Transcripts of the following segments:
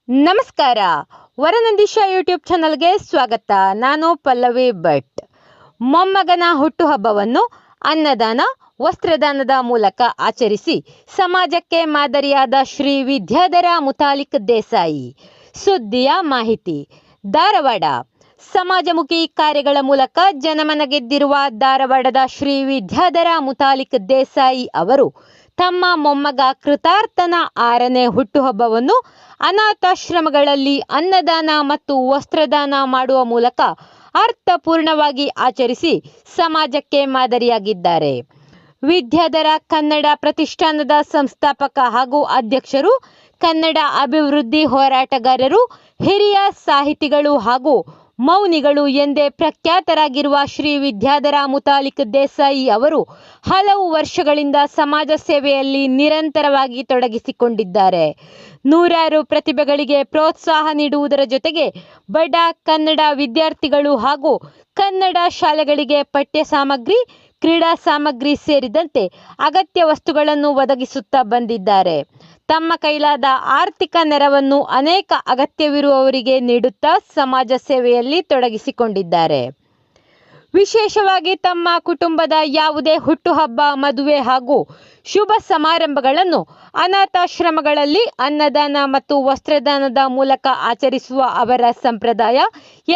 ನಮಸ್ಕಾರ. ವರನಂದೀಶ ಯೂಟ್ಯೂಬ್ ಚಾನಲ್ಗೆ ಸ್ವಾಗತ. ನಾನು ಪಲ್ಲವಿ ಭಟ್. ಮೊಮ್ಮಗನ ಹುಟ್ಟುಹಬ್ಬವನ್ನು ಅನ್ನದಾನ, ವಸ್ತ್ರದಾನದ ಮೂಲಕ ಆಚರಿಸಿ ಸಮಾಜಕ್ಕೆ ಮಾದರಿಯಾದ ಶ್ರೀ ವಿದ್ಯಾಧರ ಮುತಾಲಿಕ್ ದೇಸಾಯಿ. ಸುದ್ದಿಯ ಮಾಹಿತಿ. ಧಾರವಾಡ. ಸಮಾಜಮುಖಿ ಕಾರ್ಯಗಳ ಮೂಲಕ ಜನಮನ ಗೆದ್ದಿರುವ ಧಾರವಾಡದ ಶ್ರೀ ವಿದ್ಯಾಧರ ಮುತಾಲಿಕ್ ದೇಸಾಯಿ ಅವರು ತಮ್ಮ ಮೊಮ್ಮಗ ಕೃತಾರ್ಥನ 6ನೇ ಹುಟ್ಟುಹಬ್ಬವನ್ನು ಅನಾಥಾಶ್ರಮಗಳಲ್ಲಿ ಅನ್ನದಾನ ಮತ್ತು ವಸ್ತ್ರದಾನ ಮಾಡುವ ಮೂಲಕ ಅರ್ಥಪೂರ್ಣವಾಗಿ ಆಚರಿಸಿ ಸಮಾಜಕ್ಕೆ ಮಾದರಿಯಾಗಿದ್ದಾರೆ. ವಿದ್ಯಾಧರ ಕನ್ನಡ ಪ್ರತಿಷ್ಠಾನದ ಸಂಸ್ಥಾಪಕ ಹಾಗೂ ಅಧ್ಯಕ್ಷರು, ಕನ್ನಡ ಅಭಿವೃದ್ಧಿ ಹೋರಾಟಗಾರರು, ಹಿರಿಯ ಸಾಹಿತಿಗಳು ಹಾಗೂ ಮೌನಿಗಳು ಎಂದೇ ಪ್ರಖ್ಯಾತರಾಗಿರುವ ಶ್ರೀ ವಿದ್ಯಾಧರ ಮುತಾಲಿಕ್ ದೇಸಾಯಿ ಅವರು ಹಲವು ವರ್ಷಗಳಿಂದ ಸಮಾಜ ಸೇವೆಯಲ್ಲಿ ನಿರಂತರವಾಗಿ ತೊಡಗಿಸಿಕೊಂಡಿದ್ದಾರೆ. ನೂರಾರು ಪ್ರತಿಭೆಗಳಿಗೆ ಪ್ರೋತ್ಸಾಹ ನೀಡುವುದರ ಜೊತೆಗೆ ಬಡ ಕನ್ನಡ ವಿದ್ಯಾರ್ಥಿಗಳು ಹಾಗೂ ಕನ್ನಡ ಶಾಲೆಗಳಿಗೆ ಪಠ್ಯ ಸಾಮಗ್ರಿ, ಕ್ರೀಡಾ ಸಾಮಗ್ರಿ ಸೇರಿದಂತೆ ಅಗತ್ಯ ವಸ್ತುಗಳನ್ನು ಒದಗಿಸುತ್ತಾ ಬಂದಿದ್ದಾರೆ. ತಮ್ಮ ಕೈಲಾದ ಆರ್ಥಿಕ ನೆರವನ್ನು ಅನೇಕ ಅಗತ್ಯವಿರುವವರಿಗೆ ನೀಡುತ್ತಾ ಸಮಾಜ ಸೇವೆಯಲ್ಲಿ ತೊಡಗಿಸಿಕೊಂಡಿದ್ದಾರೆ. ವಿಶೇಷವಾಗಿ ತಮ್ಮ ಕುಟುಂಬದ ಯಾವುದೇ ಹುಟ್ಟುಹಬ್ಬ, ಮದುವೆ ಹಾಗೂ ಶುಭ ಸಮಾರಂಭಗಳನ್ನು ಅನಾಥಾಶ್ರಮಗಳಲ್ಲಿ ಅನ್ನದಾನ ಮತ್ತು ವಸ್ತ್ರದಾನದ ಮೂಲಕ ಆಚರಿಸುವ ಅವರ ಸಂಪ್ರದಾಯ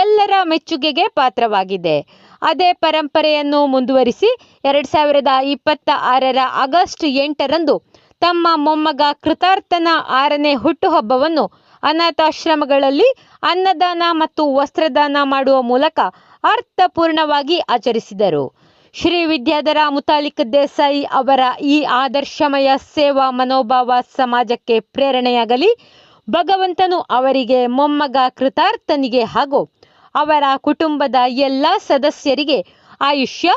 ಎಲ್ಲರ ಮೆಚ್ಚುಗೆಗೆ ಪಾತ್ರವಾಗಿದೆ. ಅದೇ ಪರಂಪರೆಯನ್ನು ಮುಂದುವರಿಸಿ 2026ರ ಆಗಸ್ಟ್ 8ರಂದು ತಮ್ಮ ಮೊಮ್ಮಗ ಕೃತಾರ್ಥನ 6ನೇ ಹುಟ್ಟುಹಬ್ಬವನ್ನು ಅನಾಥಾಶ್ರಮಗಳಲ್ಲಿ ಅನ್ನದಾನ ಮತ್ತು ವಸ್ತ್ರದಾನ ಮಾಡುವ ಮೂಲಕ ಅರ್ಥಪೂರ್ಣವಾಗಿ ಆಚರಿಸಿದರು. ಶ್ರೀ ವಿದ್ಯಾಧರ ಮುತಾಲಿಕ್ ದೇಸಾಯಿ ಅವರ ಈ ಆದರ್ಶಮಯ ಸೇವಾ ಮನೋಭಾವ ಸಮಾಜಕ್ಕೆ ಪ್ರೇರಣೆಯಾಗಲಿ. ಭಗವಂತನು ಅವರಿಗೆ, ಮೊಮ್ಮಗ ಕೃತಾರ್ಥನಿಗೆ ಹಾಗೂ ಅವರ ಕುಟುಂಬದ ಎಲ್ಲ ಸದಸ್ಯರಿಗೆ ಆಯುಷ್ಯ,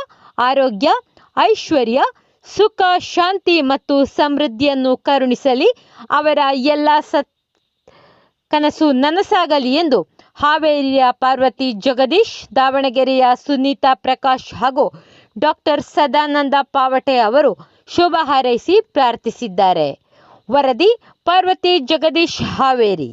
ಆರೋಗ್ಯ, ಐಶ್ವರ್ಯ, ಸುಖ, ಶಾಂತಿ ಮತ್ತು ಸಮೃದ್ಧಿಯನ್ನು ಕರುಣಿಸಲಿ. ಅವರ ಎಲ್ಲ ಕನಸು ನನಸಾಗಲಿ ಎಂದು ಹಾವೇರಿಯ ಪಾರ್ವತಿ ಜಗದೀಶ್, ದಾವಣಗೆರೆಯ ಸುನೀತಾ ಪ್ರಕಾಶ್ ಹಾಗೂ ಡಾಕ್ಟರ್ ಸದಾನಂದ ಪಾವಟೆ ಅವರು ಶುಭ ಹಾರೈಸಿ ಪ್ರಾರ್ಥಿಸಿದ್ದಾರೆ. ವರದಿ ಪಾರ್ವತಿ ಜಗದೀಶ್, ಹಾವೇರಿ.